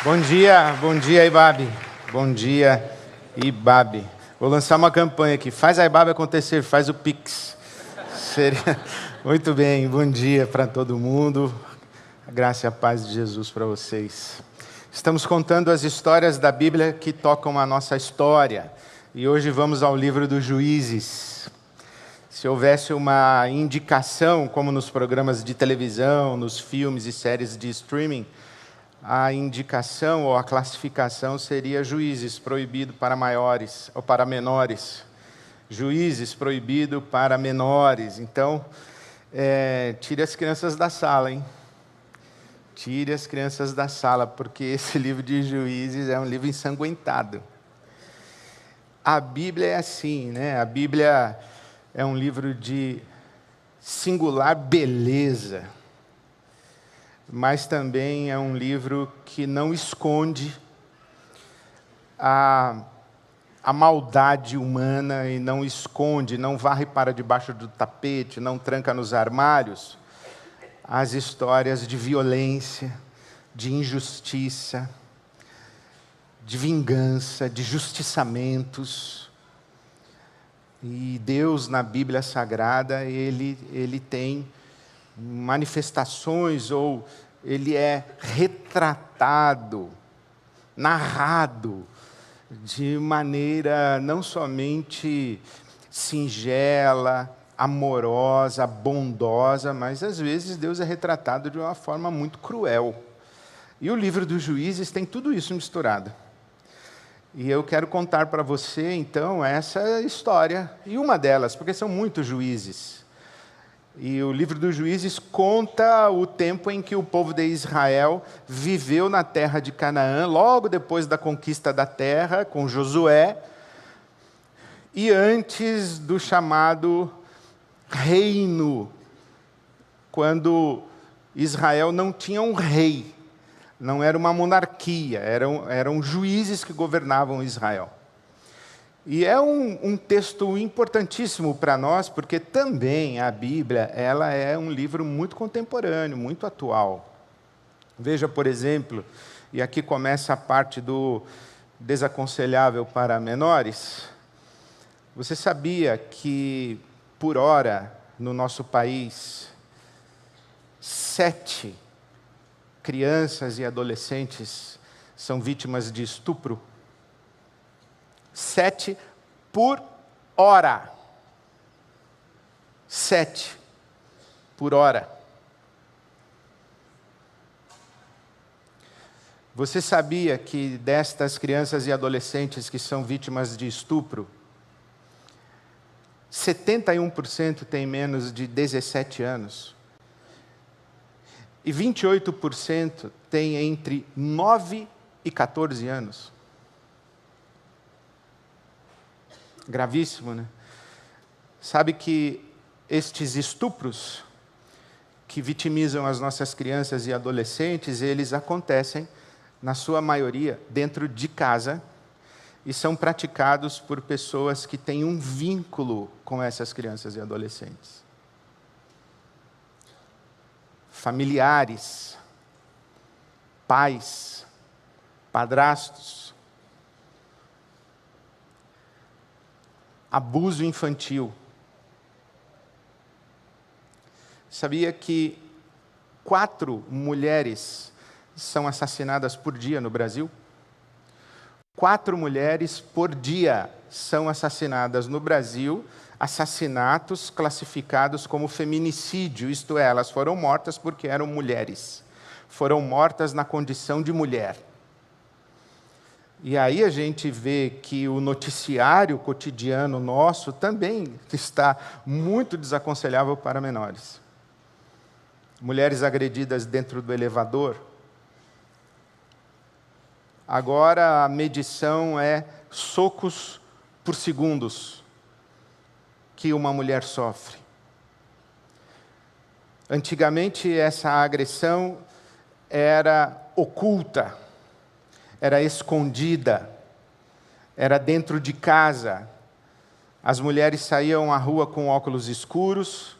Bom dia, Ibabe. Bom dia, Ibabe. Vou lançar uma campanha aqui. Faz a Ibabe acontecer, faz o Pix. Seria... Muito bem, bom dia para todo mundo. A graça e a paz de Jesus para vocês. Estamos contando as histórias da Bíblia que tocam a nossa história. E hoje vamos ao livro dos Juízes. Se houvesse uma indicação, como nos programas de televisão, nos filmes e séries de streaming, a indicação ou a classificação seria Juízes, proibido para maiores ou para menores. Juízes, proibido para menores. Então, tire as crianças da sala, hein? Tire as crianças da sala, porque esse livro de Juízes é um livro ensanguentado. A Bíblia é assim, né? A Bíblia é um livro de singular beleza, mas também é um livro que não esconde a maldade humana e não esconde, não varre para debaixo do tapete, não tranca nos armários as histórias de violência, de injustiça, de vingança, de justiçamentos. E Deus, na Bíblia Sagrada, ele tem manifestações, ou ele é retratado, narrado, de maneira não somente singela, amorosa, bondosa, mas às vezes Deus é retratado de uma forma muito cruel. E o livro dos Juízes tem tudo isso misturado. E eu quero contar para você, então, essa história, e uma delas, porque são muitos juízes. E o livro dos Juízes conta o tempo em que o povo de Israel viveu na terra de Canaã, logo depois da conquista da terra, com Josué, e antes do chamado reino, quando Israel não tinha um rei, não era uma monarquia, eram juízes que governavam Israel. E é um texto importantíssimo para nós, porque também a Bíblia ela é um livro muito contemporâneo, muito atual. Veja, por exemplo, e aqui começa a parte do desaconselhável para menores. Você sabia que, por hora, no nosso país, 7 crianças e adolescentes são vítimas de estupro? 7 por hora. 7 por hora. Você sabia que destas crianças e adolescentes que são vítimas de estupro, 71% têm menos de 17 anos? E 28% têm entre 9 e 14 anos? Gravíssimo, né? Sabe que estes estupros que vitimizam as nossas crianças e adolescentes, eles acontecem, na sua maioria, dentro de casa, e são praticados por pessoas que têm um vínculo com essas crianças e adolescentes. Familiares, pais, padrastos. Abuso infantil. Sabia que 4 mulheres são assassinadas por dia no Brasil? 4 mulheres por dia são assassinadas no Brasil, assassinatos classificados como feminicídio, isto é, elas foram mortas porque eram mulheres. Foram mortas na condição de mulher. E aí a gente vê que o noticiário cotidiano nosso também está muito desaconselhável para menores. Mulheres agredidas dentro do elevador. Agora a medição é socos por segundos que uma mulher sofre. Antigamente essa agressão era oculta, era escondida, era dentro de casa. As mulheres saíam à rua com óculos escuros,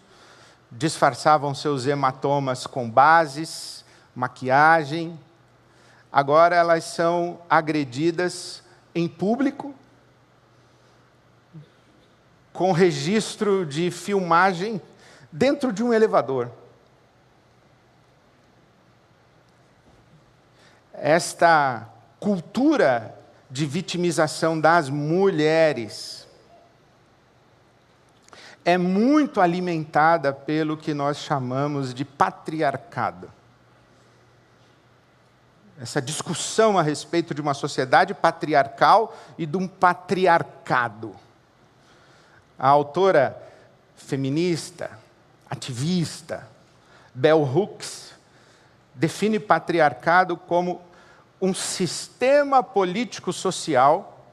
disfarçavam seus hematomas com bases, maquiagem. Agora elas são agredidas em público, com registro de filmagem dentro de um elevador. Esta cultura de vitimização das mulheres é muito alimentada pelo que nós chamamos de patriarcado. Essa discussão a respeito de uma sociedade patriarcal e de um patriarcado. A autora feminista, ativista, Bell Hooks, define patriarcado como um sistema político-social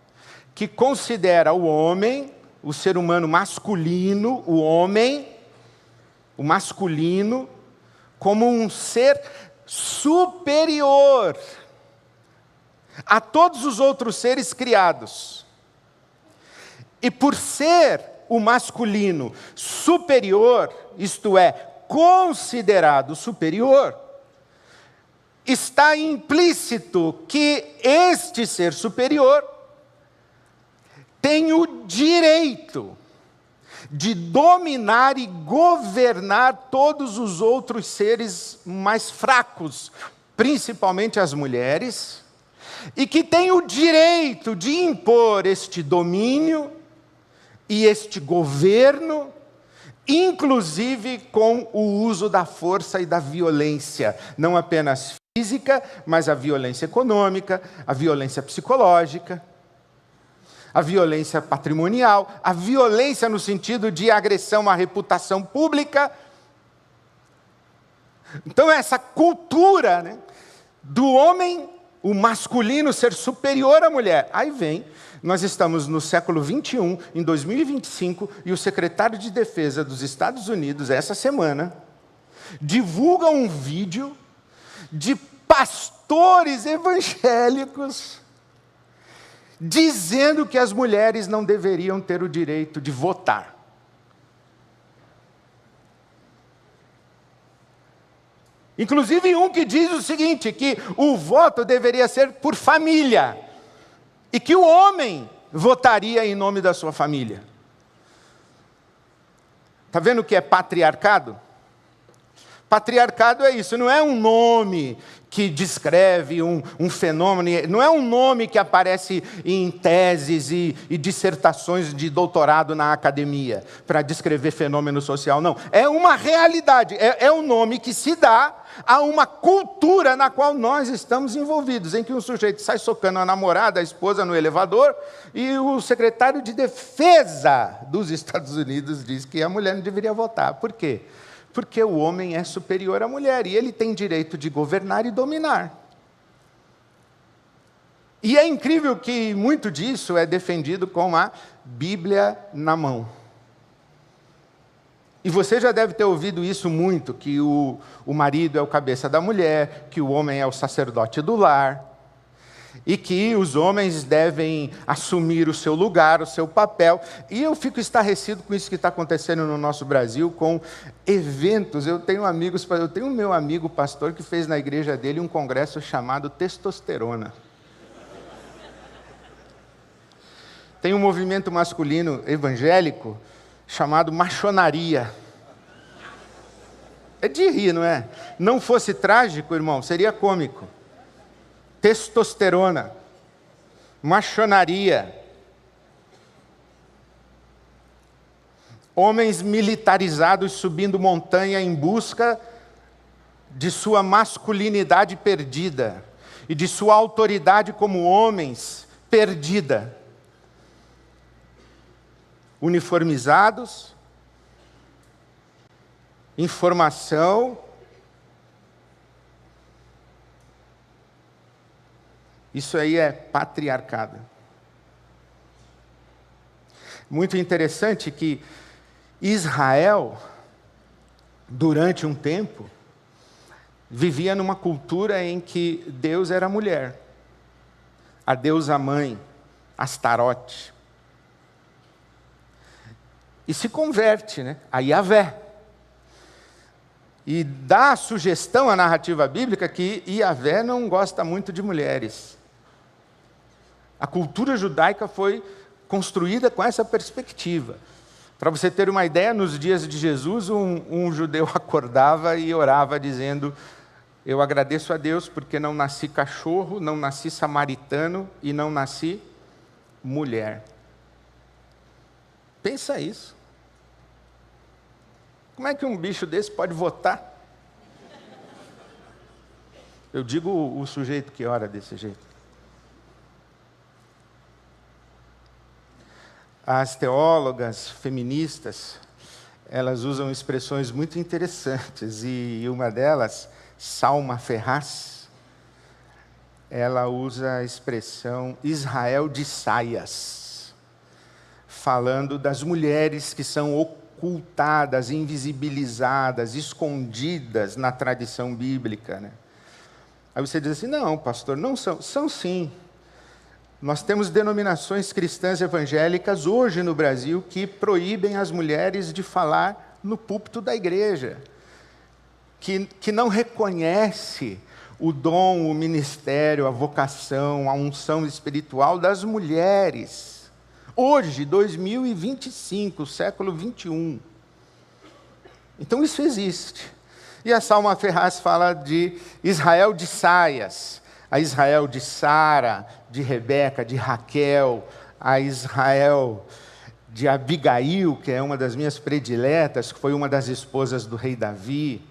que considera o homem, o ser humano masculino, o homem, o masculino, como um ser superior a todos os outros seres criados. E por ser o masculino superior, isto é, considerado superior, está implícito que este ser superior tem o direito de dominar e governar todos os outros seres mais fracos, principalmente as mulheres, e que tem o direito de impor este domínio e este governo, inclusive com o uso da força e da violência, não apenas física, mas a violência econômica, a violência psicológica, a violência patrimonial, a violência no sentido de agressão à reputação pública. Então, essa cultura, né, do homem, o masculino, ser superior à mulher. Aí vem, nós estamos no século 21, em 2025, e o secretário de Defesa dos Estados Unidos, essa semana, divulga um vídeo de pastores evangélicos dizendo que as mulheres não deveriam ter o direito de votar. Inclusive um que diz o seguinte, que o voto deveria ser por família, e que o homem votaria em nome da sua família. Está vendo o que é patriarcado? Patriarcado é isso, não é um nome que descreve um fenômeno, não é um nome que aparece em teses e dissertações de doutorado na academia, para descrever fenômeno social, não. É uma realidade, é um nome que se dá a uma cultura na qual nós estamos envolvidos, em que um sujeito sai socando a namorada, a esposa no elevador, e o secretário de Defesa dos Estados Unidos diz que a mulher não deveria votar. Por quê? Porque o homem é superior à mulher, e ele tem direito de governar e dominar. E é incrível que muito disso é defendido com a Bíblia na mão. E você já deve ter ouvido isso muito, que o marido é o cabeça da mulher, que o homem é o sacerdote do lar, e que os homens devem assumir o seu lugar, o seu papel. E eu fico estarrecido com isso que está acontecendo no nosso Brasil, com eventos. Eu tenho um meu amigo pastor que fez na igreja dele um congresso chamado Testosterona. Tem um movimento masculino evangélico chamado machonaria. É de rir, não é? Não fosse trágico, irmão, seria cômico. Testosterona, machonaria, homens militarizados subindo montanha em busca de sua masculinidade perdida e de sua autoridade como homens perdida. Uniformizados, informação. Isso aí é patriarcado. Muito interessante que Israel, durante um tempo, vivia numa cultura em que Deus era mulher. A deusa mãe, Astarote. E se converte, né, a Yahvé. E dá a sugestão à narrativa bíblica que Yahvé não gosta muito de mulheres. A cultura judaica foi construída com essa perspectiva. Para você ter uma ideia, nos dias de Jesus, um judeu acordava e orava dizendo: eu agradeço a Deus porque não nasci cachorro, não nasci samaritano e não nasci mulher. Pensa isso. Como é que um bicho desse pode votar? Eu digo o sujeito que ora desse jeito. As teólogas feministas, elas usam expressões muito interessantes, e uma delas, Salma Ferraz, ela usa a expressão Israel de saias, falando das mulheres que são ocultadas, invisibilizadas, escondidas na tradição bíblica, né? Aí você diz assim: não, pastor, não são. São sim. Nós temos denominações cristãs evangélicas hoje no Brasil que proíbem as mulheres de falar no púlpito da igreja, que não reconhece o dom, o ministério, a vocação, a unção espiritual das mulheres. Hoje, 2025, século 21. Então isso existe. E a Salma Ferraz fala de Israel de saias, a Israel de Sara, de Rebeca, de Raquel, a Israel de Abigail, que é uma das minhas prediletas, que foi uma das esposas do rei Davi.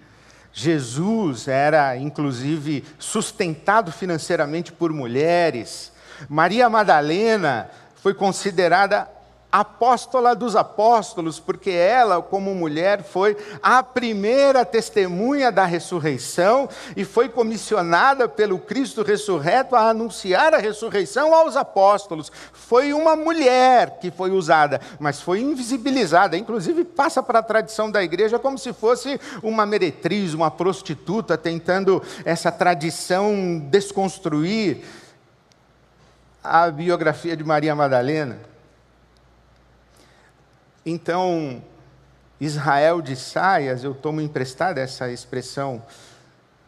Jesus era, inclusive, sustentado financeiramente por mulheres. Maria Madalena foi considerada apóstola dos apóstolos, porque ela, como mulher, foi a primeira testemunha da ressurreição e foi comissionada pelo Cristo ressurreto a anunciar a ressurreição aos apóstolos. Foi uma mulher que foi usada, mas foi invisibilizada, inclusive passa para a tradição da igreja como se fosse uma meretriz, uma prostituta, tentando essa tradição desconstruir a biografia de Maria Madalena. Então, Israel de saias, eu tomo emprestada essa expressão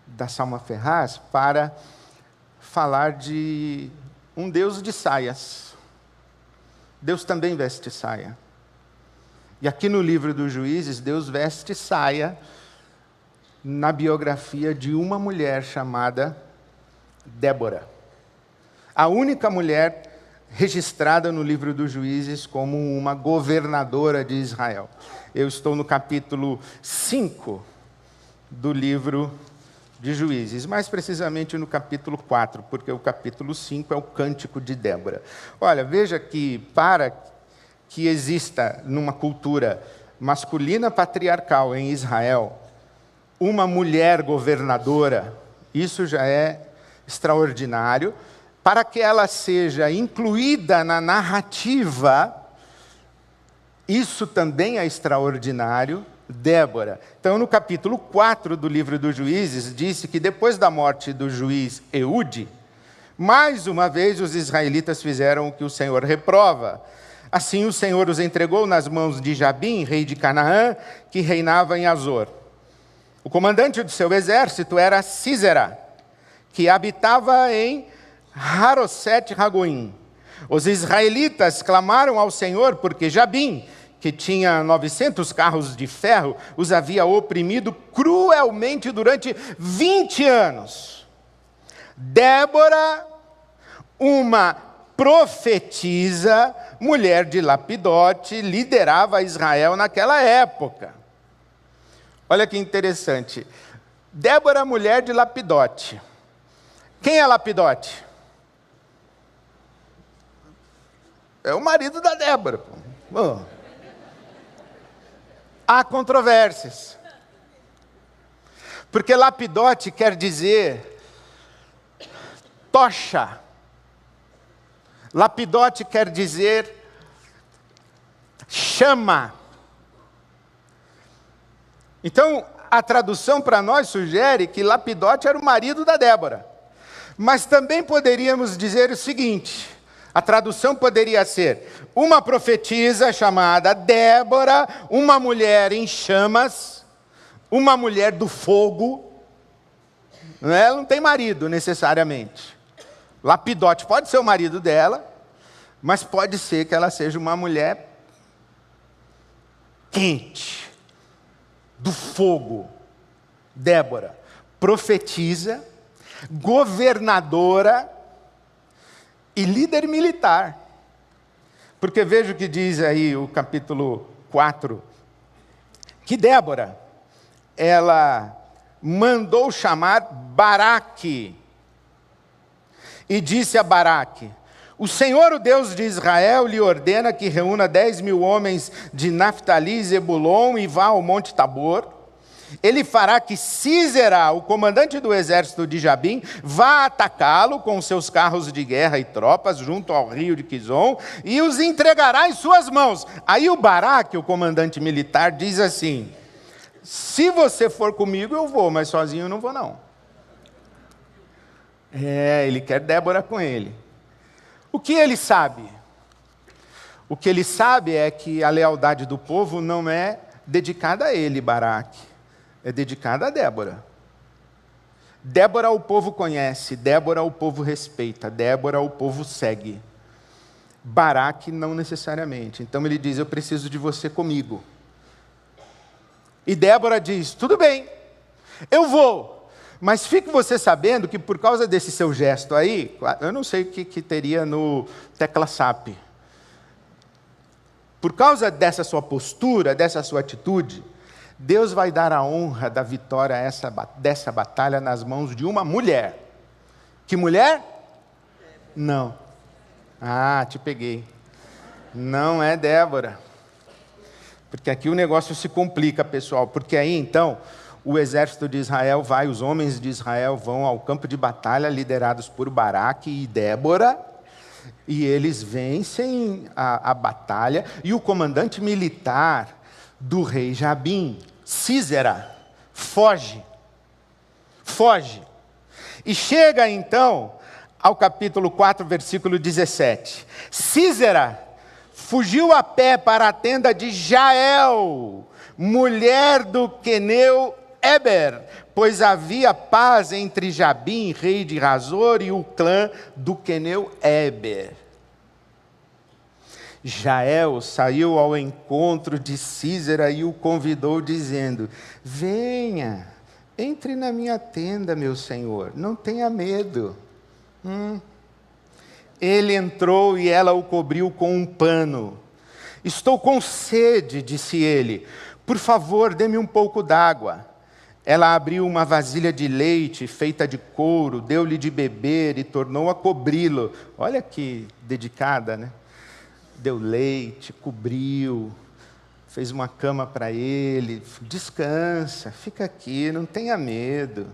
da Salma Ferraz para falar de um Deus de saias. Deus também veste saia. E aqui no livro dos Juízes, Deus veste saia na biografia de uma mulher chamada Débora. A única mulher registrada no livro dos Juízes como uma governadora de Israel. Eu estou no capítulo 5 do livro de Juízes, mais precisamente no capítulo 4, porque o capítulo 5 é o Cântico de Débora. Olha, veja que para que exista numa cultura masculina patriarcal em Israel, uma mulher governadora, isso já é extraordinário. Para que ela seja incluída na narrativa, isso também é extraordinário, Débora. Então, no capítulo 4 do livro dos Juízes, disse que depois da morte do juiz Eude, mais uma vez os israelitas fizeram o que o Senhor reprova. Assim o Senhor os entregou nas mãos de Jabim, rei de Canaã, que reinava em Azor. O comandante do seu exército era Sísera, que habitava em Haroset-Ragoim. Os israelitas clamaram ao Senhor porque Jabim, que tinha 900 carros de ferro, os havia oprimido cruelmente durante 20 anos. Débora, uma profetisa, mulher de Lapidote, liderava Israel naquela época. Olha que interessante. Débora, mulher de Lapidote. Quem é Lapidote? É o marido da Débora. Bom, há controvérsias. Porque Lapidote quer dizer tocha. Lapidote quer dizer chama. Então, a tradução para nós sugere que Lapidote era o marido da Débora. Mas também poderíamos dizer o seguinte: a tradução poderia ser uma profetisa chamada Débora, uma mulher em chamas, uma mulher do fogo, ela não tem marido necessariamente. Lapidote pode ser o marido dela, mas pode ser que ela seja uma mulher quente, do fogo. Débora, profetiza, governadora e líder militar. Porque veja o que diz aí o capítulo 4, que Débora, ela mandou chamar Baraque, e disse a Baraque: o Senhor, o Deus de Israel, lhe ordena que reúna 10.000 homens de Naftali e Zebulon e vá ao Monte Tabor. Ele fará que Sísera, o comandante do exército de Jabim, vá atacá-lo com seus carros de guerra e tropas junto ao rio de Quizon e os entregará em suas mãos. Aí o Baraque, o comandante militar, diz assim: se você for comigo eu vou, mas sozinho eu não vou não. Ele quer Débora com ele. O que ele sabe? O que ele sabe é que a lealdade do povo não é dedicada a ele, Baraque. É dedicada a Débora. Débora o povo conhece, Débora o povo respeita, Débora o povo segue. Baraque não necessariamente. Então ele diz: eu preciso de você comigo. E Débora diz: tudo bem, eu vou. Mas fique você sabendo que por causa desse seu gesto aí, eu não sei o que teria no tecla SAP. Por causa dessa sua postura, dessa sua atitude, Deus vai dar a honra da vitória dessa batalha nas mãos de uma mulher. Que mulher? Não. Ah, te peguei. Não é Débora. Porque aqui o negócio se complica, pessoal. Porque aí, então, o exército de Israel vai, os homens de Israel vão ao campo de batalha, liderados por Baraque e Débora, e eles vencem a batalha, e o comandante militar do rei Jabim, Sísera, foge. E chega então ao capítulo 4, versículo 17. Sísera fugiu a pé para a tenda de Jael, mulher do queneu Eber, pois havia paz entre Jabim, rei de Razor, e o clã do queneu Eber. Jael saiu ao encontro de Sísera e o convidou, dizendo: venha, entre na minha tenda, meu senhor, não tenha medo. Ele entrou e ela o cobriu com um pano. Estou com sede, disse ele, por favor, dê-me um pouco d'água. Ela abriu uma vasilha de leite feita de couro, deu-lhe de beber e tornou a cobri-lo. Olha que dedicada, né? Deu leite, cobriu, fez uma cama para ele. Descansa, fica aqui, não tenha medo.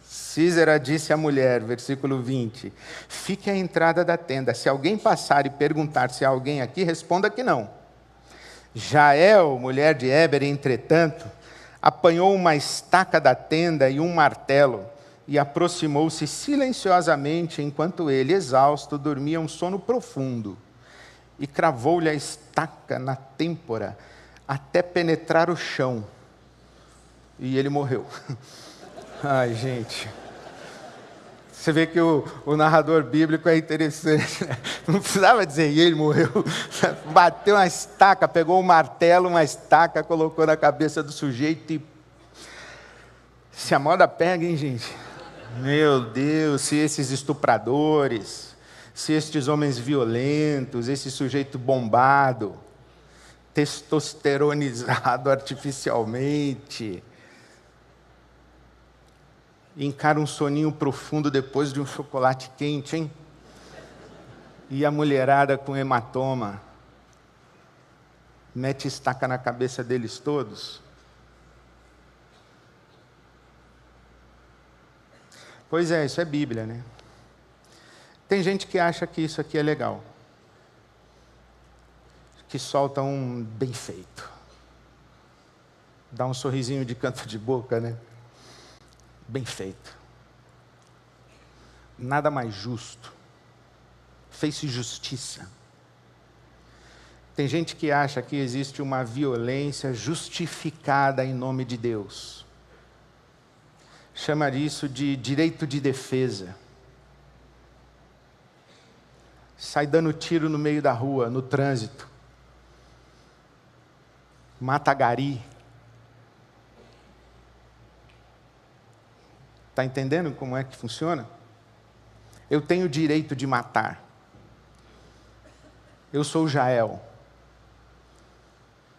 Sísera disse à mulher, versículo 20, fique à entrada da tenda. Se alguém passar e perguntar se há alguém aqui, responda que não. Jael, mulher de Eber, entretanto, apanhou uma estaca da tenda e um martelo, e aproximou-se silenciosamente, enquanto ele, exausto, dormia um sono profundo, e cravou-lhe a estaca na têmpora, até penetrar o chão, e ele morreu. Ai, gente, você vê que o narrador bíblico é interessante, né? Não precisava dizer, e ele morreu. Bateu uma estaca, pegou um martelo, uma estaca, colocou na cabeça do sujeito e... Se a moda pega, hein, gente? Meu Deus, se esses estupradores, se estes homens violentos, esse sujeito bombado, testosteronizado artificialmente, encara um soninho profundo depois de um chocolate quente, hein? E a mulherada com hematoma, mete estaca na cabeça deles todos. Pois é, isso é Bíblia, né? Tem gente que acha que isso aqui é legal, que solta um bem feito, dá um sorrisinho de canto de boca, né? Bem feito. Nada mais justo. Fez-se justiça. Tem gente que acha que existe uma violência justificada em nome de Deus. Chama isso de direito de defesa. Sai dando tiro no meio da rua, no trânsito. Mata gari. Está entendendo como é que funciona? Eu tenho o direito de matar. Eu sou Jael.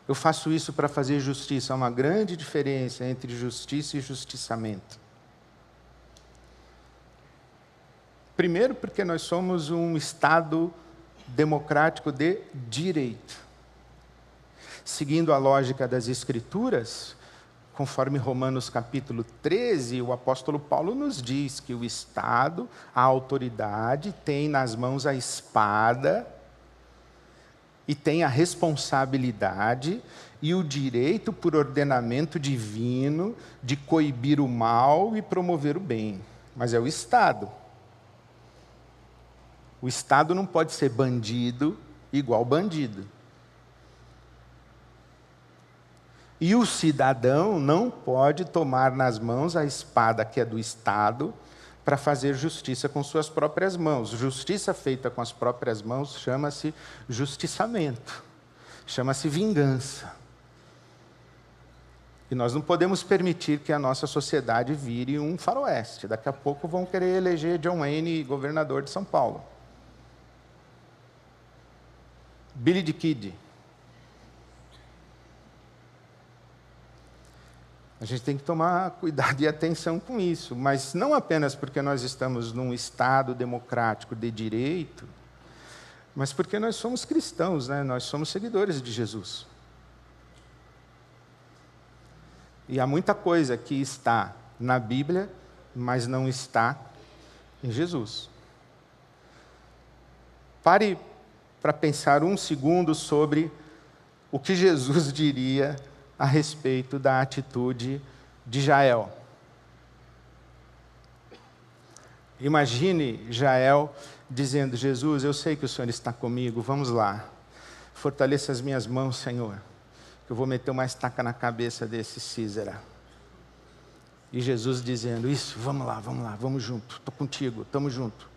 Eu faço isso para fazer justiça. Há uma grande diferença entre justiça e justiçamento. Primeiro, porque nós somos um Estado democrático de direito. Seguindo a lógica das Escrituras, conforme Romanos capítulo 13, o apóstolo Paulo nos diz que o Estado, a autoridade, tem nas mãos a espada e tem a responsabilidade e o direito, por ordenamento divino, de coibir o mal e promover o bem. Mas é o Estado. O Estado não pode ser bandido igual bandido. E o cidadão não pode tomar nas mãos a espada que é do Estado para fazer justiça com suas próprias mãos. Justiça feita com as próprias mãos chama-se justiçamento, chama-se vingança. E nós não podemos permitir que a nossa sociedade vire um faroeste. Daqui a pouco vão querer eleger John Wayne governador de São Paulo. Billy the Kid. A gente tem que tomar cuidado e atenção com isso, mas não apenas porque nós estamos num Estado democrático de direito, mas porque nós somos cristãos, né? Nós somos seguidores de Jesus. E há muita coisa que está na Bíblia, mas não está em Jesus. Pare para pensar um segundo sobre o que Jesus diria a respeito da atitude de Jael. Imagine Jael dizendo: Jesus, eu sei que o Senhor está comigo, vamos lá. Fortaleça as minhas mãos, Senhor, que eu vou meter uma estaca na cabeça desse Císera. E Jesus dizendo: isso, vamos lá, vamos junto, estou contigo, estamos juntos.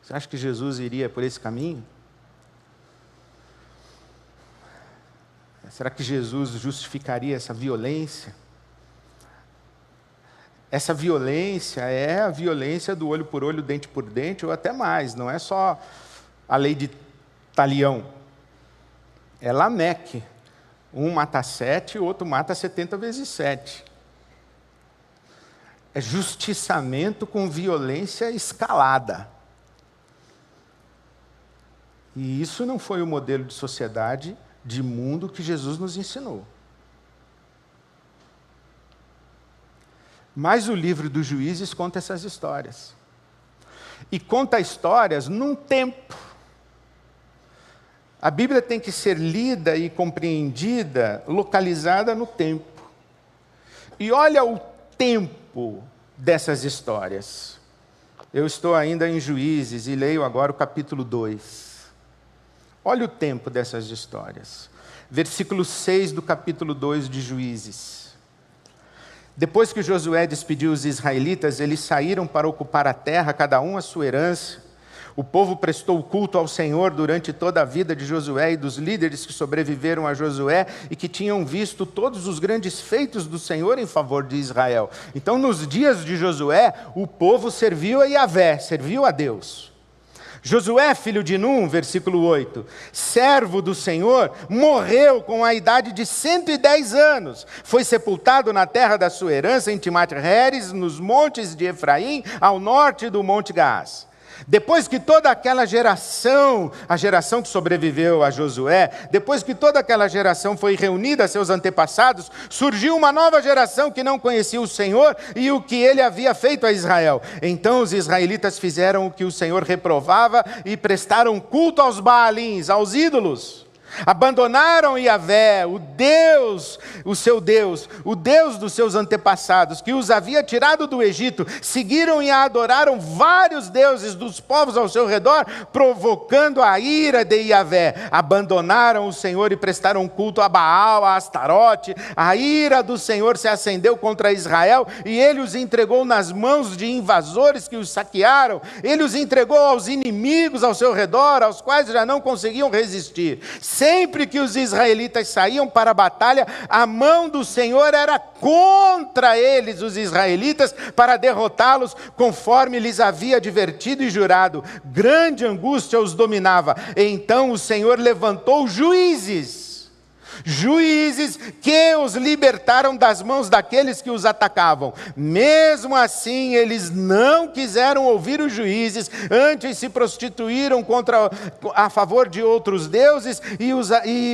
Você acha que Jesus iria por esse caminho? Será que Jesus justificaria essa violência? Essa violência é a violência do olho por olho, dente por dente, ou até mais. Não é só a lei de Talião. É Lameque. Um mata 7, o outro mata 70 vezes 7. É justiçamento com violência escalada. E isso não foi o modelo de sociedade, de mundo que Jesus nos ensinou. Mas o livro dos Juízes conta essas histórias. E conta histórias num tempo. A Bíblia tem que ser lida e compreendida, localizada no tempo. E olha o tempo dessas histórias. Eu estou ainda em Juízes e leio agora o capítulo 2. Olha o tempo dessas histórias. Versículo 6 do capítulo 2 de Juízes. Depois que Josué despediu os israelitas, eles saíram para ocupar a terra, cada um a sua herança. O povo prestou culto ao Senhor durante toda a vida de Josué e dos líderes que sobreviveram a Josué e que tinham visto todos os grandes feitos do Senhor em favor de Israel. Então, nos dias de Josué, o povo serviu a Yahvé, serviu a Deus. Josué, filho de Num, versículo 8, servo do Senhor, morreu com a idade de 110 anos. Foi sepultado na terra da sua herança, em Timate-Heres, nos montes de Efraim, ao norte do Monte Gaás. Depois que toda aquela geração, a geração que sobreviveu a Josué, depois que toda aquela geração foi reunida a seus antepassados, surgiu uma nova geração que não conhecia o Senhor e o que ele havia feito a Israel. Então os israelitas fizeram o que o Senhor reprovava e prestaram culto aos Baalins, aos ídolos. Abandonaram Yahvé, o seu Deus, o Deus dos seus antepassados, que os havia tirado do Egito. Seguiram e adoraram vários deuses dos povos ao seu redor, provocando a ira de Yahvé. Abandonaram o Senhor e prestaram culto a Baal, a Astarote. A ira do Senhor se acendeu contra Israel e ele os entregou nas mãos de invasores que os saquearam. Ele os entregou aos inimigos ao seu redor, aos quais já não conseguiam resistir. Sempre que os israelitas saíam para a batalha, a mão do Senhor era contra eles, os israelitas, para derrotá-los, conforme lhes havia advertido e jurado. Grande angústia os dominava. Então o Senhor levantou juízes que os libertaram das mãos daqueles que os atacavam. Mesmo assim, eles não quiseram ouvir os juízes, antes se prostituíram a favor de outros deuses e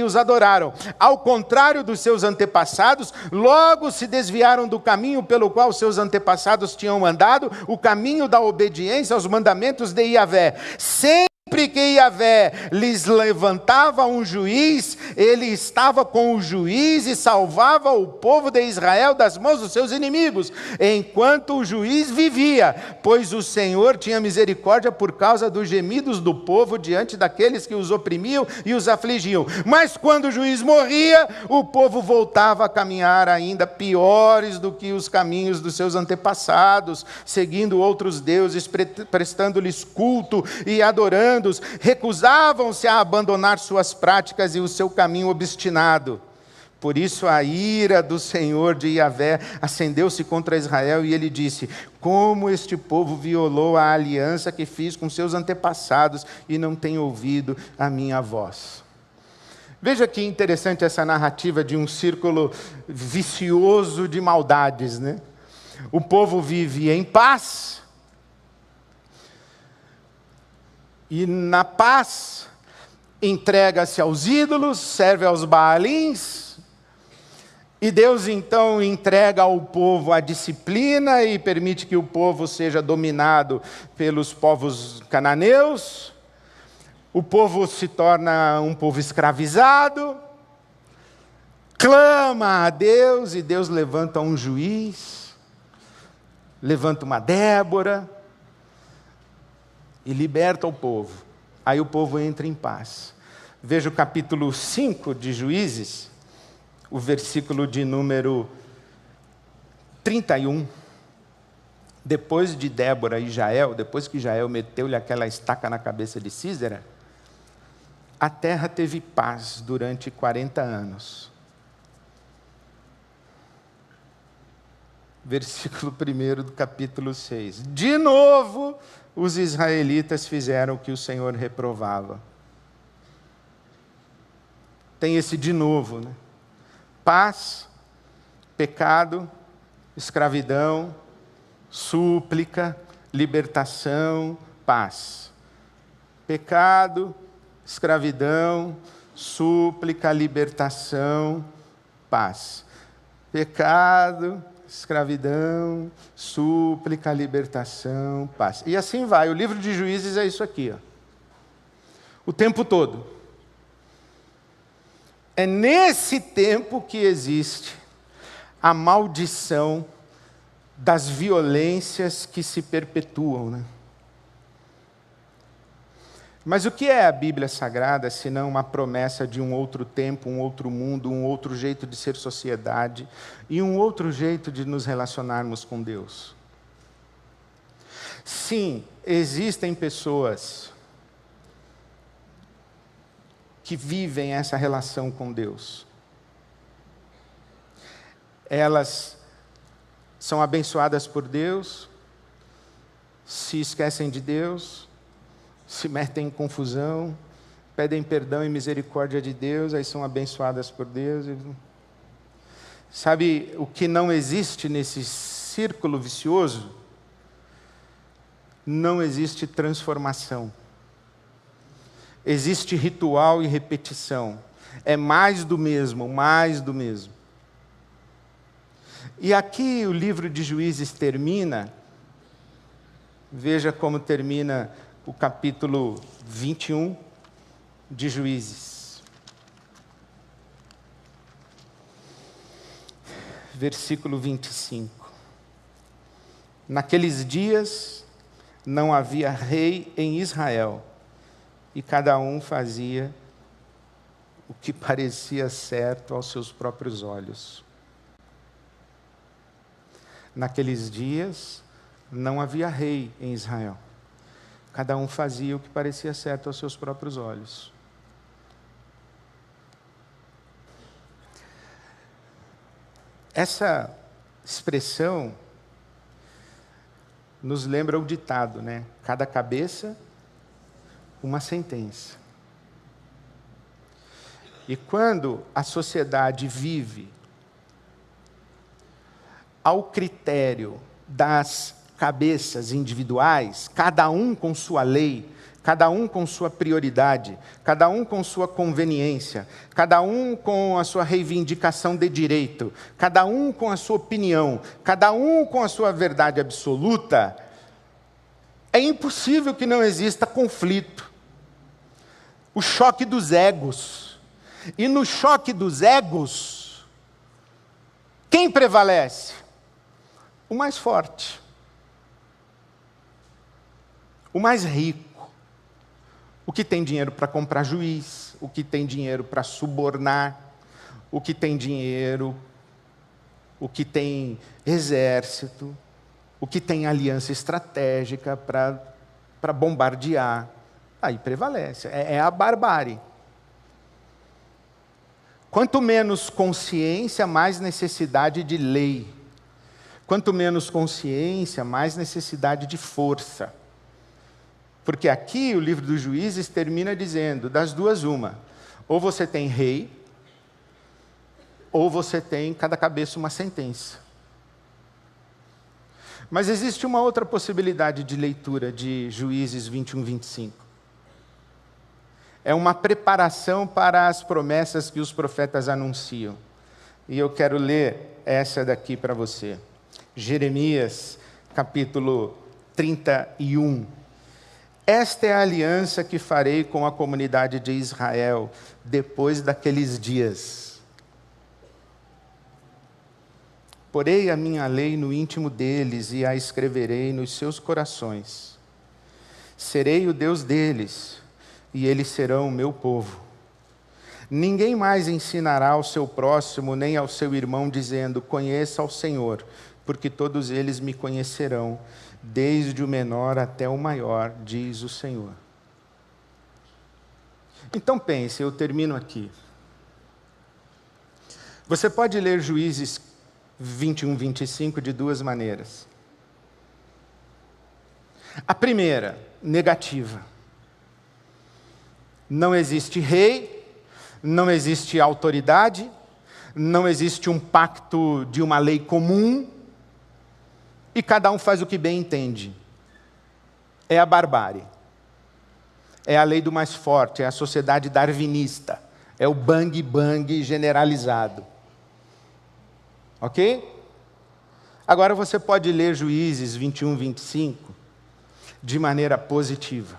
os adoraram. Ao contrário dos seus antepassados, logo se desviaram do caminho pelo qual seus antepassados tinham andado, o caminho da obediência aos mandamentos de Yahvé. Sempre que Yahvé lhes levantava um juiz, ele estava com o juiz e salvava o povo de Israel das mãos dos seus inimigos, enquanto o juiz vivia, pois o Senhor tinha misericórdia por causa dos gemidos do povo diante daqueles que os oprimiam e os afligiam. Mas quando o juiz morria, o povo voltava a caminhar ainda piores do que os caminhos dos seus antepassados, seguindo outros deuses, prestando-lhes culto e adorando. Recusavam-se a abandonar suas práticas e o seu caminho obstinado. Por isso a ira do Senhor de Yahvé acendeu-se contra Israel e ele disse: como este povo violou a aliança que fiz com seus antepassados e não tem ouvido a minha voz. Veja que interessante essa narrativa de um círculo vicioso de maldades, né? O povo vive em paz, e na paz entrega-se aos ídolos, serve aos Baalins, e Deus então entrega ao povo a disciplina e permite que o povo seja dominado pelos povos cananeus. O povo se torna um povo escravizado, clama a Deus e Deus levanta um juiz, levanta uma Débora, e liberta o povo. Aí o povo entra em paz. Veja o capítulo 5 de Juízes, o versículo de número 31. Depois de Débora e Jael, depois que Jael meteu-lhe aquela estaca na cabeça de Sísera, a terra teve paz durante 40 anos. Versículo 1 do capítulo 6. De novo, os israelitas fizeram o que o Senhor reprovava. Tem esse de novo, né? Paz, pecado, escravidão, súplica, libertação, paz. Pecado, escravidão, súplica, libertação, paz. Pecado, escravidão, súplica, libertação, paz. E assim vai. O livro de Juízes é isso aqui, ó. O tempo todo. É nesse tempo que existe a maldição das violências que se perpetuam, né? Mas o que é a Bíblia Sagrada, senão uma promessa de um outro tempo, um outro mundo, um outro jeito de ser sociedade e um outro jeito de nos relacionarmos com Deus? Sim, existem pessoas que vivem essa relação com Deus. Elas são abençoadas por Deus, se esquecem de Deus, se metem em confusão, pedem perdão e misericórdia de Deus, aí são abençoadas por Deus. Sabe o que não existe nesse círculo vicioso? Não existe transformação. Existe ritual e repetição. É mais do mesmo, mais do mesmo. E aqui o livro de Juízes termina. Veja como termina o capítulo 21 de Juízes. versículo 25. Naqueles dias não havia rei em Israel, e cada um fazia o que parecia certo aos seus próprios olhos. Naqueles dias não havia rei em Israel. Cada um fazia o que parecia certo aos seus próprios olhos. Essa expressão nos lembra o ditado, né? Cada cabeça, uma sentença. E quando a sociedade vive ao critério das cabeças individuais, cada um com sua lei, cada um com sua prioridade, cada um com sua conveniência, cada um com a sua reivindicação de direito, cada um com a sua opinião, cada um com a sua verdade absoluta, é impossível que não exista conflito. O choque dos egos. E no choque dos egos, quem prevalece? O mais forte. O mais rico. O que tem dinheiro para comprar juiz, o que tem dinheiro para subornar, o que tem dinheiro, o que tem exército, o que tem aliança estratégica para bombardear. Aí prevalece, é a barbárie. Quanto menos consciência, mais necessidade de lei. Quanto menos consciência, mais necessidade de força. Porque aqui o livro dos Juízes termina dizendo, das duas uma, ou você tem rei, ou você tem cada cabeça uma sentença. Mas existe uma outra possibilidade de leitura de Juízes 21, 25. É uma preparação para as promessas que os profetas anunciam. E eu quero ler essa daqui para você. Jeremias, capítulo 31. Esta é a aliança que farei com a comunidade de Israel depois daqueles dias. Porei a minha lei no íntimo deles e a escreverei nos seus corações. Serei o Deus deles, e eles serão o meu povo. Ninguém mais ensinará ao seu próximo, nem ao seu irmão, dizendo, conheça ao Senhor, porque todos eles me conhecerão, desde o menor até o maior, diz o Senhor. Então pense, eu termino aqui. Você pode ler Juízes 21, 25 de duas maneiras. A primeira, negativa. Não existe rei, não existe autoridade, não existe um pacto de uma lei comum, e cada um faz o que bem entende. É a barbárie. É a lei do mais forte, é a sociedade darwinista, é o bang-bang generalizado. Ok? Agora você pode ler Juízes 21, 25 de maneira positiva.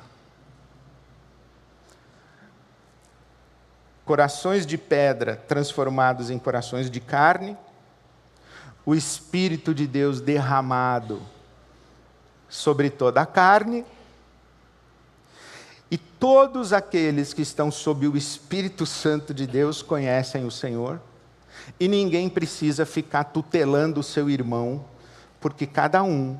Corações de pedra transformados em corações de carne, o Espírito de Deus derramado sobre toda a carne, e todos aqueles que estão sob o Espírito Santo de Deus conhecem o Senhor, e ninguém precisa ficar tutelando o seu irmão, porque cada um,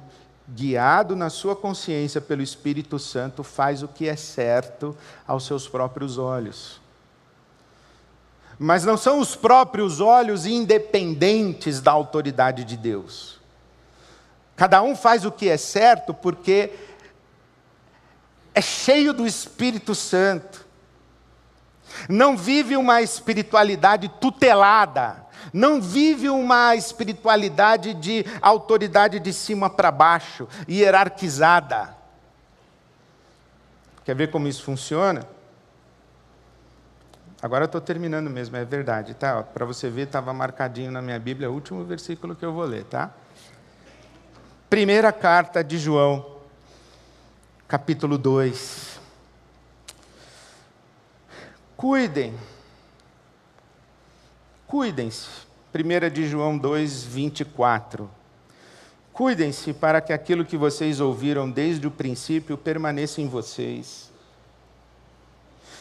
guiado na sua consciência pelo Espírito Santo, faz o que é certo aos seus próprios olhos. Mas não são os próprios olhos independentes da autoridade de Deus. Cada um faz o que é certo porque é cheio do Espírito Santo. Não vive uma espiritualidade tutelada. Não vive uma espiritualidade de autoridade de cima para baixo, hierarquizada. Quer ver como isso funciona? Agora eu estou terminando mesmo, é verdade, tá? Para você ver, estava marcadinho na minha Bíblia, o último versículo que eu vou ler, tá? Primeira carta de João, capítulo 2. Cuidem-se 1 de João 2, 24. Cuidem-se para que aquilo que vocês ouviram desde o princípio permaneça em vocês.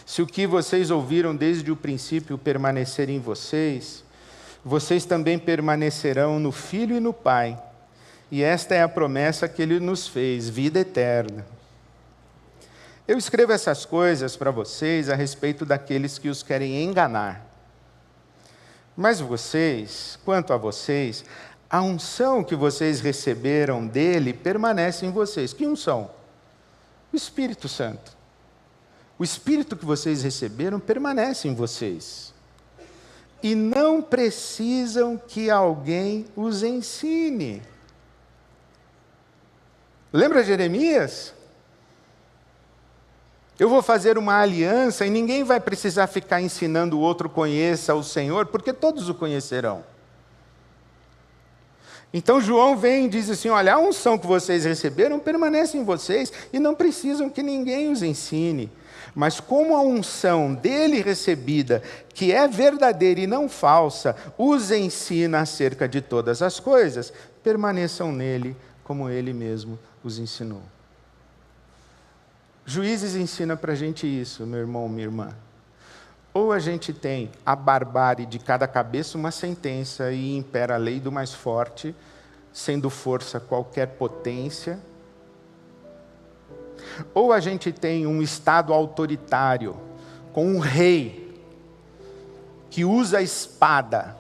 Se o que vocês ouviram desde o princípio permanecer em vocês, vocês também permanecerão no Filho e no Pai. E esta é a promessa que Ele nos fez, vida eterna. Eu escrevo essas coisas para vocês a respeito daqueles que os querem enganar. Mas vocês, quanto a vocês, a unção que vocês receberam dele permanece em vocês. Que unção? O Espírito Santo. O Espírito que vocês receberam permanece em vocês. E não precisam que alguém os ensine. Lembra Jeremias? Eu vou fazer uma aliança e ninguém vai precisar ficar ensinando o outro conheça o Senhor, porque todos o conhecerão. Então João vem e diz assim, olha, a unção que vocês receberam permanece em vocês e não precisam que ninguém os ensine. Mas como a unção dele recebida, que é verdadeira e não falsa, os ensina acerca de todas as coisas, permaneçam nele como ele mesmo os ensinou. Juízes ensina para a gente isso, meu irmão, minha irmã. Ou a gente tem a barbárie de cada cabeça uma sentença e impera a lei do mais forte, sendo força qualquer potência. Ou a gente tem um Estado autoritário, com um rei, que usa a espada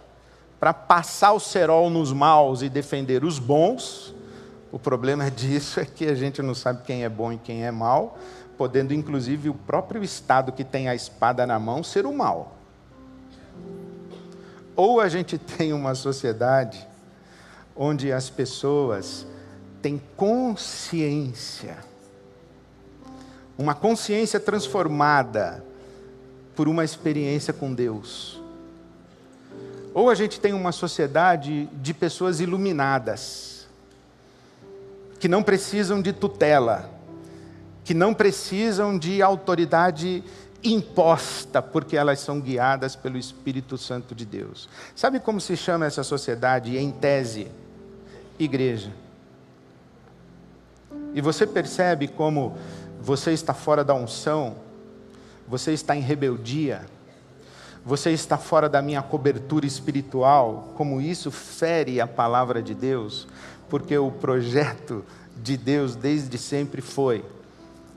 para passar o cerol nos maus e defender os bons. O problema disso é que a gente não sabe quem é bom e quem é mau, podendo inclusive o próprio Estado que tem a espada na mão ser o mal. Ou a gente tem uma sociedade onde as pessoas têm consciência, uma consciência transformada por uma experiência com Deus. Ou a gente tem uma sociedade de pessoas iluminadas, que não precisam de tutela, que não precisam de autoridade imposta, porque elas são guiadas pelo Espírito Santo de Deus. Sabe como se chama essa sociedade, em tese? Igreja. E você percebe como você está fora da unção, você está em rebeldia, você está fora da minha cobertura espiritual, como isso fere a palavra de Deus, porque o projeto de Deus desde sempre foi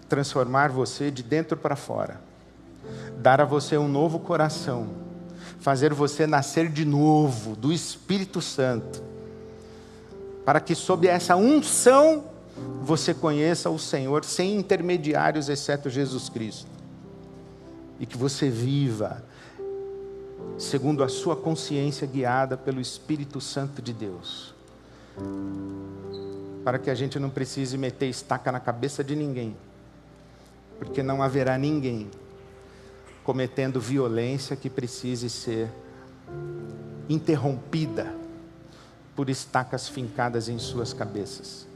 transformar você de dentro para fora, dar a você um novo coração, fazer você nascer de novo do Espírito Santo, para que sob essa unção você conheça o Senhor sem intermediários exceto Jesus Cristo, e que você viva segundo a sua consciência guiada pelo Espírito Santo de Deus, para que a gente não precise meter estaca na cabeça de ninguém, porque não haverá ninguém cometendo violência que precise ser interrompida por estacas fincadas em suas cabeças.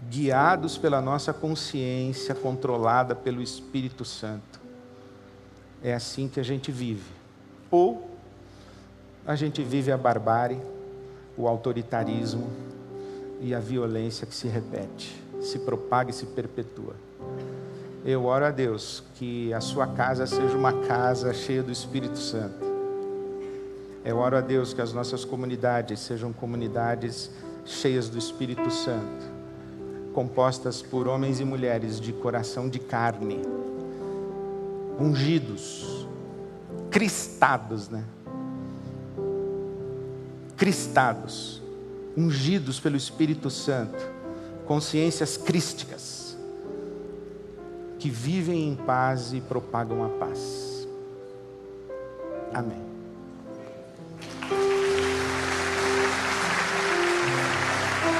Guiados pela nossa consciência, controlada pelo Espírito Santo. É assim que a gente vive. Ou a gente vive a barbárie, o autoritarismo e a violência que se repete, se propaga e se perpetua. Eu oro a Deus que a sua casa seja uma casa cheia do Espírito Santo. Eu oro a Deus que as nossas comunidades sejam comunidades cheias do Espírito Santo, compostas por homens e mulheres de coração de carne, ungidos, cristados, Cristados, ungidos pelo Espírito Santo, consciências crísticas, que vivem em paz e propagam a paz. Amém.